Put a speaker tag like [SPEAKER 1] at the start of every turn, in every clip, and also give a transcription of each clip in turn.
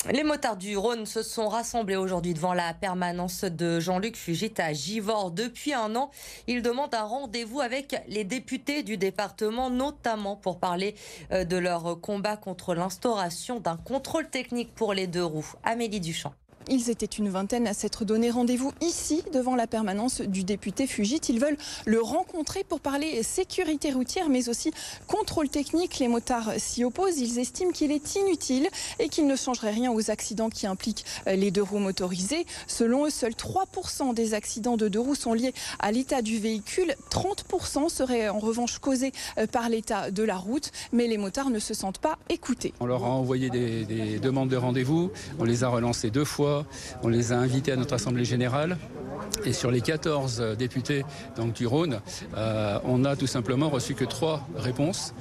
[SPEAKER 1] Les motards du Rhône se sont rassemblés aujourd'hui devant la permanence de Jean-Luc Fugit à Givors. Depuis un an, ils demandent un rendez-vous avec les députés du département, notamment pour parler de leur combat contre l'instauration d'un contrôle technique pour les deux roues. Amélie Duchamp.
[SPEAKER 2] Ils étaient une vingtaine à s'être donné rendez-vous ici, devant la permanence du député Fugit. Ils veulent le rencontrer pour parler sécurité routière, mais aussi contrôle technique. Les motards s'y opposent. Ils estiment qu'il est inutile et qu'il ne changerait rien aux accidents qui impliquent les deux roues motorisées. Selon eux, seuls 3% des accidents de deux roues sont liés à l'état du véhicule. 30% seraient en revanche causés par l'état de la route. Mais les motards ne se sentent pas écoutés.
[SPEAKER 3] On leur a envoyé des demandes de rendez-vous. On les a relancés 2 fois. On les a invités à notre Assemblée Générale. Et sur les 14 députés donc, du Rhône, on a tout simplement reçu que 3 réponses,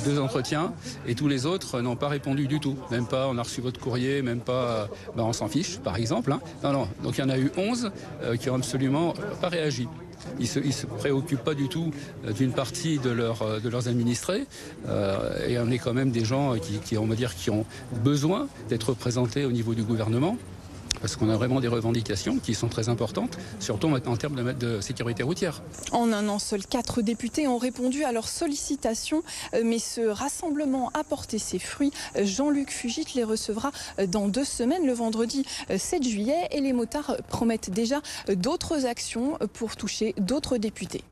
[SPEAKER 3] 2 entretiens, et tous les autres n'ont pas répondu du tout. Même pas, on a reçu votre courrier, même pas, on s'en fiche, par exemple. Non. Donc il y en a eu 11 qui n'ont absolument pas réagi. Ils se préoccupent pas du tout d'une partie de leurs administrés. Et on est quand même des gens qui ont besoin d'être représentés au niveau du gouvernement. Parce qu'on a vraiment des revendications qui sont très importantes, surtout en termes de sécurité routière.
[SPEAKER 2] En un an, seuls 4 députés ont répondu à leurs sollicitations, mais ce rassemblement a porté ses fruits. Jean-Luc Fugit les recevra dans 2 semaines, le vendredi 7 juillet, et les motards promettent déjà d'autres actions pour toucher d'autres députés.